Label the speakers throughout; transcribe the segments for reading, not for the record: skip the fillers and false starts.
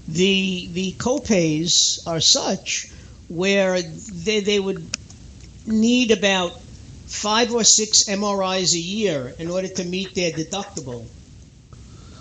Speaker 1: the copays are such where they would need about 5 or 6 MRIs a year in order to meet their deductible.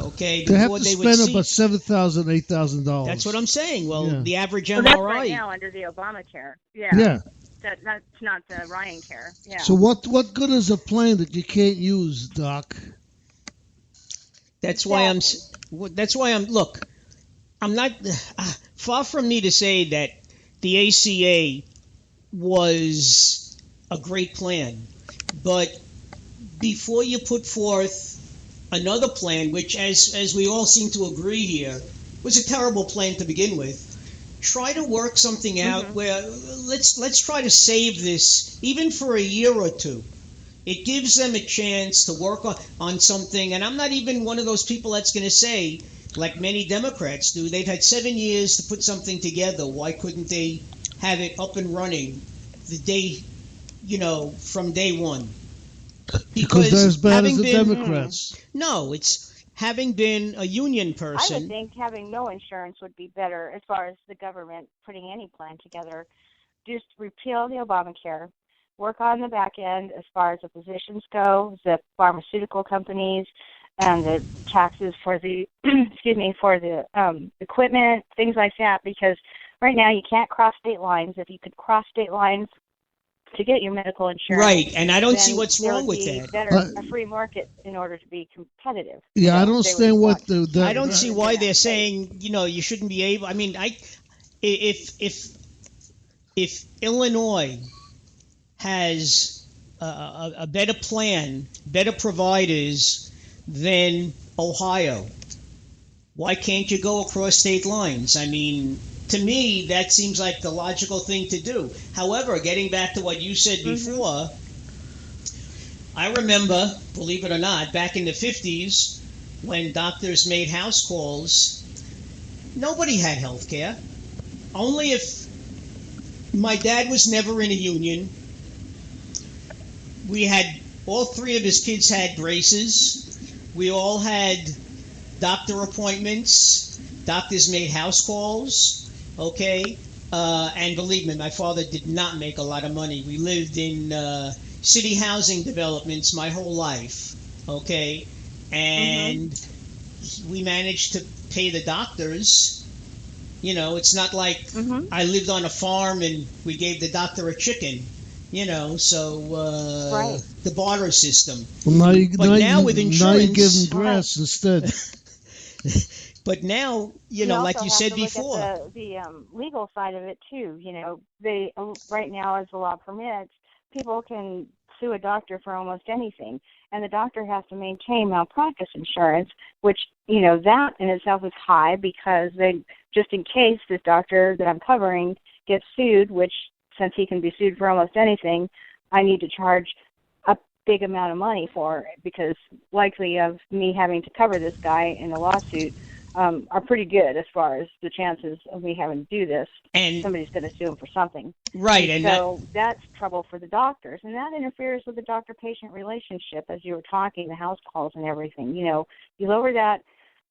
Speaker 1: Okay,
Speaker 2: they have to spend about $7,000, $8,000.
Speaker 1: That's what I'm saying. Well, the average MRI.
Speaker 3: Well, that's right now under the Obamacare. Yeah. That's not the Ryan Care. Yeah.
Speaker 2: So what good is a plan that you can't use, Doc?
Speaker 1: That's why I'm. Look, I'm not far from me to say that the ACA was a great plan, but before you put forth another plan, which, as we all seem to agree here, was a terrible plan to begin with, try to work something out where let's try to save this even for a year or two. It gives them a chance to work on something, and I'm not even one of those people that's going to say, like many Democrats do, they've had 7 years to put something together. Why couldn't they have it up and running the day, from day one?
Speaker 2: Because they're as bad as the Democrats.
Speaker 1: No, it's having been a union person.
Speaker 3: I would think having no insurance would be better as far as the government putting any plan together. Just repeal the Obamacare. Work on the back end as far as the physicians go, the pharmaceutical companies, and the taxes for the equipment, things like that. Because right now you can't cross state lines. If you could cross state lines to get your medical insurance,
Speaker 1: right? And I don't see what's wrong with that.
Speaker 3: Better a free market in order to be competitive.
Speaker 2: Yeah, I don't understand what
Speaker 1: I don't see why they're saying you shouldn't be able. I mean, if Illinois has a better plan, better providers than Ohio, why can't you go across state lines? I mean, to me, that seems like the logical thing to do. However, getting back to what you said before, I remember, believe it or not, back in the 50s, when doctors made house calls, nobody had health care. Only if my dad was never in a union. We had, all 3 of his kids had braces. We all had doctor appointments. Doctors made house calls. Okay, and believe me, my father did not make a lot of money. We lived in city housing developments my whole life, okay, and we managed to pay the doctors. It's not like I lived on a farm and we gave the doctor a chicken, so the barter system.
Speaker 2: Well,
Speaker 1: now with insurance,
Speaker 2: now you give them grass instead.
Speaker 1: But now, like you said before,
Speaker 3: at the legal side of it too. They right now, as the law permits, people can sue a doctor for almost anything, and the doctor has to maintain malpractice insurance, which that in itself is high because they just in case this doctor that I'm covering gets sued, which since he can be sued for almost anything, I need to charge a big amount of money for it because likely of me having to cover this guy in a lawsuit. Are pretty good as far as the chances of me having to do this. And somebody's going to sue him for something.
Speaker 1: Right.
Speaker 3: And so that's trouble for the doctors. And that interferes with the doctor-patient relationship, as you were talking, the house calls and everything. You lower that.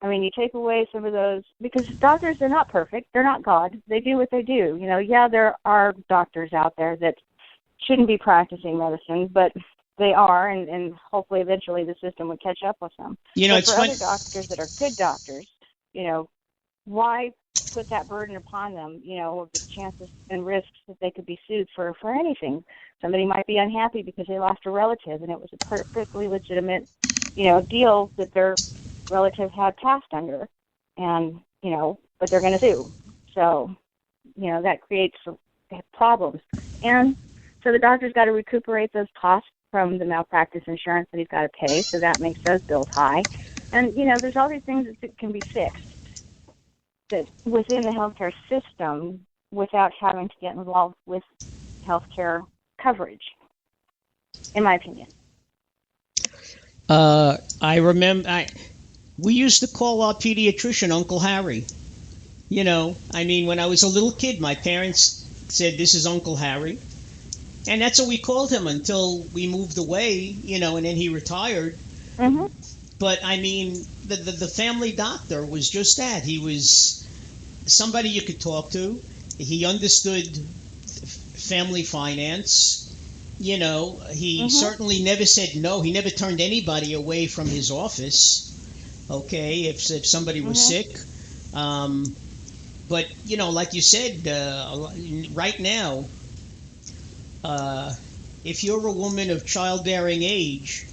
Speaker 3: I mean, you take away some of those, because doctors, they're not perfect. They're not God. They do what they do. There are doctors out there that shouldn't be practicing medicine, but they are, and hopefully eventually the system would catch up with them. But
Speaker 1: it's
Speaker 3: for other doctors that are good doctors, why put that burden upon them, of the chances and risks that they could be sued for anything? Somebody might be unhappy because they lost a relative, and it was a perfectly legitimate, deal that their relative had passed under, and, but they're going to sue. So, that creates problems. And so the doctor's got to recuperate those costs from the malpractice insurance that he's got to pay, so that makes those bills high. And, there's all these things that can be fixed that within the healthcare system without having to get involved with healthcare coverage, in my opinion.
Speaker 1: I remember we used to call our pediatrician Uncle Harry. When I was a little kid, my parents said, "This is Uncle Harry." And that's what we called him until we moved away, and then he retired. But, the family doctor was just that. He was somebody you could talk to. He understood family finance. You know, he certainly never said no. He never turned anybody away from his office. Okay, if somebody was sick. But, you know, like you said, right now, if you're a woman of childbearing age,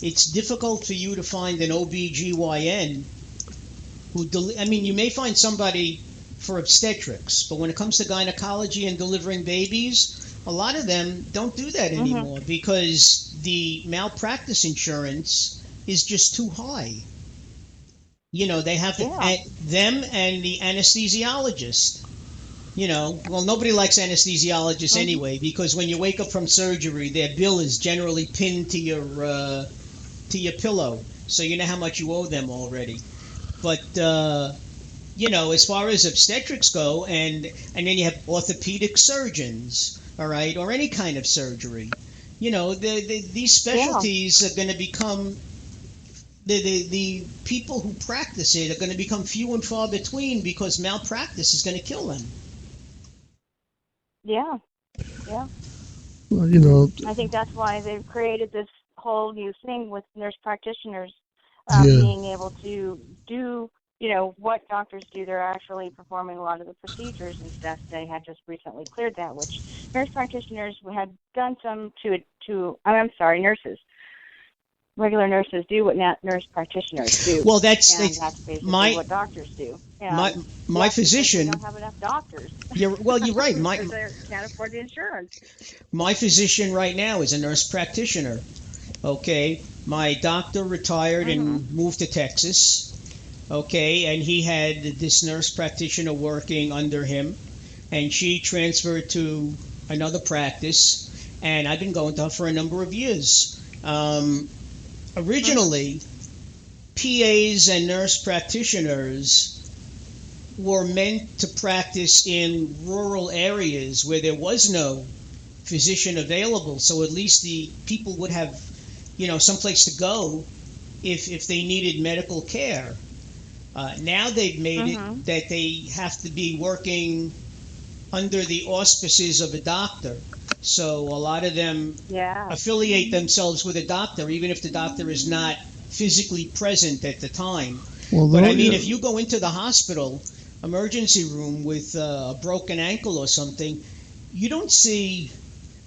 Speaker 1: it's difficult for you to find an OBGYN I mean, you may find somebody for obstetrics, but when it comes to gynecology and delivering babies, a lot of them don't do that anymore because the malpractice insurance is just too high. You know, they have them and the anesthesiologist. You know, well, nobody likes anesthesiologists anyway because when you wake up from surgery, their bill is generally pinned to your pillow, so you know how much you owe them already. But you know, as far as obstetrics go, and then you have orthopedic surgeons, all right, or any kind of surgery. You know, these specialties are going to become the people who practice it are going to become few and far between because malpractice is going to kill them.
Speaker 3: Yeah.
Speaker 2: Well, you know,
Speaker 3: I think that's why they've created this whole new thing with nurse practitioners being able to do, you know, what doctors do. They're actually performing a lot of the procedures and stuff. They had just recently cleared that, which nurse practitioners had done some nurses. Regular nurses do what nurse practitioners do.
Speaker 1: Well, that's
Speaker 3: basically what doctors do. And
Speaker 1: my physician.
Speaker 3: They don't have enough doctors.
Speaker 1: You're right.
Speaker 3: They can't afford the insurance.
Speaker 1: My physician right now is a nurse practitioner. Okay, my doctor retired and moved to Texas. Okay, and he had this nurse practitioner working under him, and she transferred to another practice, and I've been going to her for a number of years. Originally, PAs and nurse practitioners were meant to practice in rural areas where there was no physician available, so at least the people would have, you know, someplace to go if they needed medical care. Now they've made it that they have to be working under the auspices of a doctor. So a lot of them affiliate themselves with a doctor, even if the doctor is not physically present at the time. Well, but I mean, if you go into the hospital emergency room with a broken ankle or something, you don't see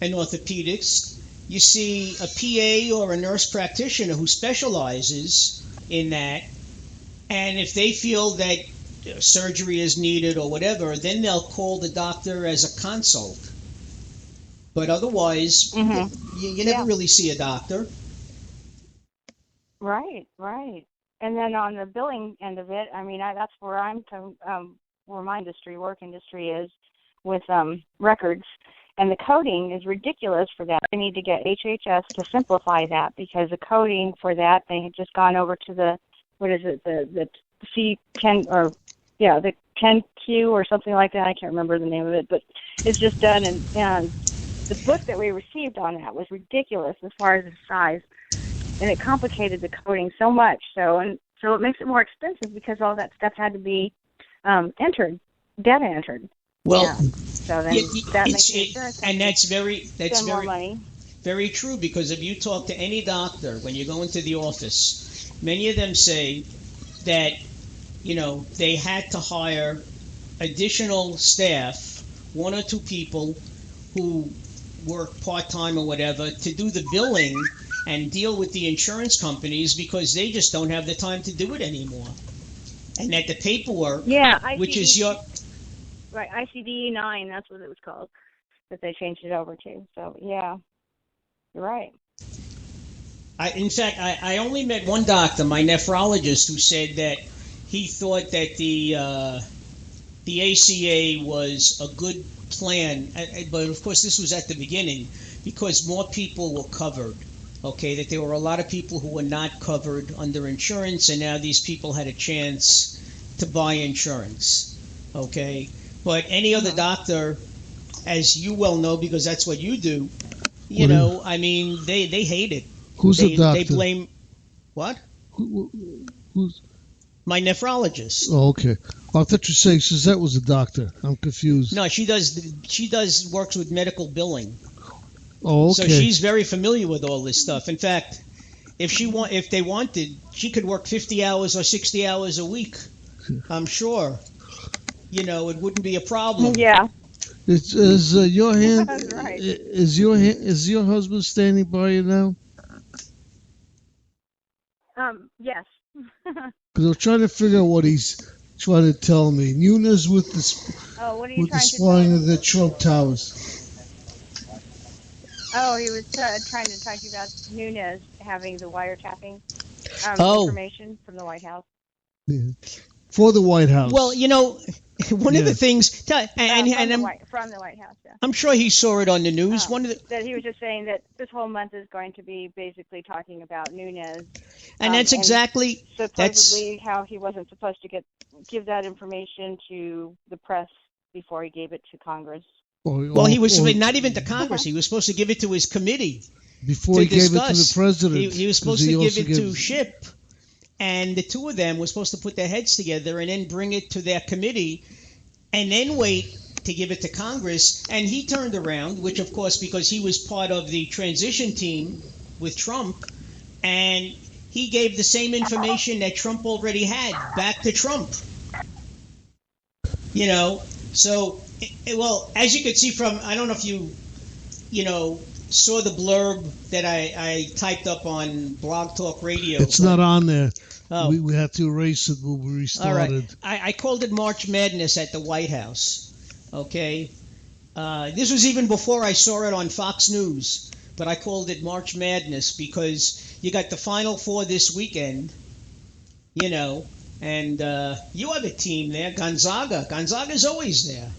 Speaker 1: an orthopedist. You see a PA or a nurse practitioner who specializes in that. And if they feel that surgery is needed or whatever, then they'll call the doctor as a consult. But otherwise, you never really see a doctor.
Speaker 3: Right. And then on the billing end of it, I mean, that's where where my work industry is with records. And the coding is ridiculous for that. They need to get HHS to simplify that because the coding for that, they had just gone over to the C10 or the 10Q or something like that. I can't remember the name of it, but it's just done. And the book that we received on that was ridiculous as far as the size, and it complicated the coding so much. So it makes it more expensive because all that stuff had to be data entered.
Speaker 1: Well,
Speaker 3: so then that makes insurance,
Speaker 1: and that's very
Speaker 3: more money.
Speaker 1: Very true, because if you talk to any doctor when you go into the office, many of them say that, you know, they had to hire additional staff, one or two people who work part-time or whatever, to do the billing and deal with the insurance companies because they just don't have the time to do it anymore. And that the paperwork, which is your...
Speaker 3: Right, ICD 9, that's what it was called, that they changed it over to. So, yeah, you're right.
Speaker 1: In fact, I only met one doctor, my nephrologist, who said that he thought that the ACA was a good plan, but of course this was at the beginning, because more people were covered. Okay, that there were a lot of people who were not covered under insurance, and now these people had a chance to buy insurance. Okay, but any other doctor, as you well know, because that's what you do, you know, I mean, they hate it.
Speaker 2: Who's the doctor?
Speaker 1: They blame what? My nephrologist.
Speaker 2: Oh, okay. I thought you were saying Suzette was a doctor. I'm confused.
Speaker 1: No, she does works with medical billing.
Speaker 2: Oh, okay.
Speaker 1: So she's very familiar with all this stuff. In fact, if they wanted, she could work 50 hours or 60 hours a week. I'm sure. It wouldn't be a problem.
Speaker 3: Yeah.
Speaker 2: Is your hand?
Speaker 3: That's right.
Speaker 2: Is your husband standing by you now?
Speaker 3: Yes.
Speaker 2: Because I'm trying to figure out what he's trying to tell me. Nunes with
Speaker 3: What are you
Speaker 2: the
Speaker 3: trying to
Speaker 2: spying
Speaker 3: tell
Speaker 2: of the Trump Towers.
Speaker 3: Oh, he was trying to talk to you about Nunes having the wiretapping information from the White House.
Speaker 2: Yeah. For the White House.
Speaker 1: Well, one of the things, from
Speaker 3: the White House, yeah.
Speaker 1: I'm sure he saw it on the news.
Speaker 3: That he was just saying that this whole month is going to be basically talking about Nunes.
Speaker 1: And that's exactly
Speaker 3: supposedly how he wasn't supposed to give that information to the press before he gave it to Congress.
Speaker 1: He was not even to Congress. He was supposed to give it to his committee
Speaker 2: before he gave it to the president.
Speaker 1: He was supposed to give it to Schiff, and the two of them were supposed to put their heads together and then bring it to their committee, and then wait to give it to Congress. And he turned around, which of course because he was part of the transition team with Trump, and he gave the same information that Trump already had back to Trump. So. Well, as you could see from, I don't know if you saw the blurb that I typed up on Blog Talk Radio.
Speaker 2: It's not on there. Oh. We had to erase it when we restarted.
Speaker 1: All right. I called it March Madness at the White House. Okay. This was even before I saw it on Fox News, but I called it March Madness because you got the Final Four this weekend, and you have a team there, Gonzaga. Gonzaga's always there.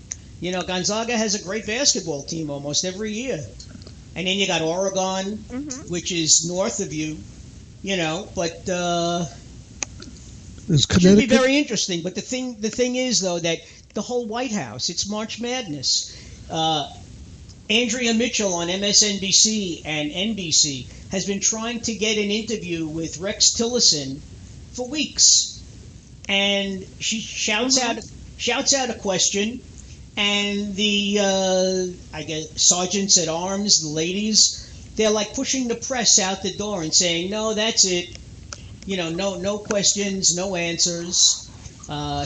Speaker 1: Gonzaga has a great basketball team almost every year. And then you got Oregon, which is north of you, but it should be very interesting. But the thing is, though, that the whole White House, it's March Madness. Andrea Mitchell on MSNBC and NBC has been trying to get an interview with Rex Tillerson for weeks. And she shouts out a question. And the, sergeants at arms, the ladies, they're like pushing the press out the door and saying, no, that's it. No questions, no answers.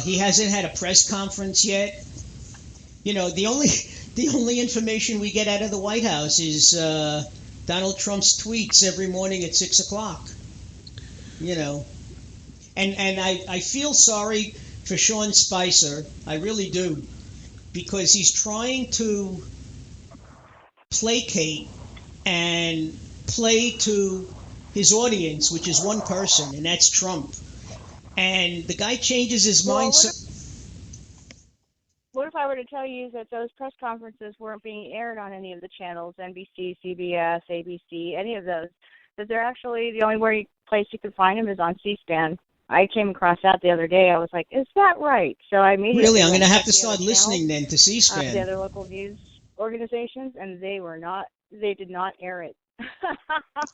Speaker 1: He hasn't had a press conference yet. The only information we get out of the White House is Donald Trump's tweets every morning at 6:00. And I feel sorry for Sean Spicer. I really do. Because he's trying to placate and play to his audience, which is one person, and that's Trump. And the guy changes his mind.
Speaker 3: What if I were to tell you that those press conferences weren't being aired on any of the channels, NBC, CBS, ABC, any of those, that they're actually the only place you can find them is on C-SPAN? I came across that the other day. I was like, is that right? So I immediately
Speaker 1: really, I'm going to have to start listening then to C-SPAN.
Speaker 3: The other local news organizations, and they did not air it.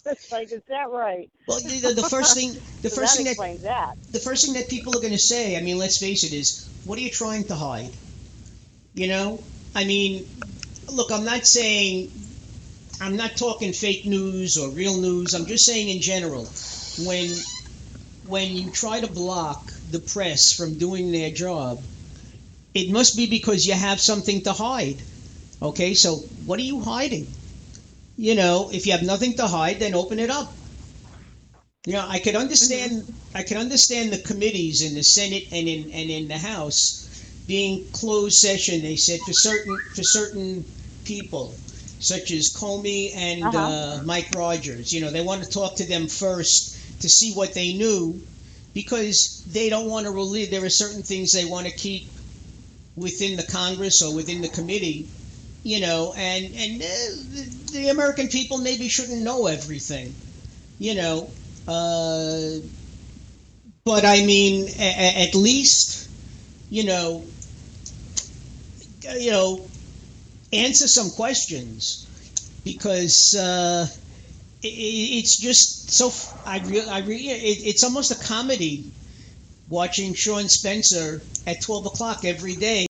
Speaker 3: It's like, is that right?
Speaker 1: Well, the first thing that people are going to say, let's face it, is, what are you trying to hide? Look, I'm not talking fake news or real news. I'm just saying in general, when you try to block the press from doing their job, it must be because you have something to hide. Okay, so what are you hiding? If you have nothing to hide, then open it up. I could understand the committees in the Senate and in the House being closed session. They said for certain people, such as Comey and Mike Rogers. They want to talk to them first to see what they knew, because they don't want to release. There are certain things they want to keep within the Congress or within the committee, and the American people maybe shouldn't know everything, but at least, answer some questions, because it's just so. It's almost a comedy watching Sean Spencer at 12 o'clock every day.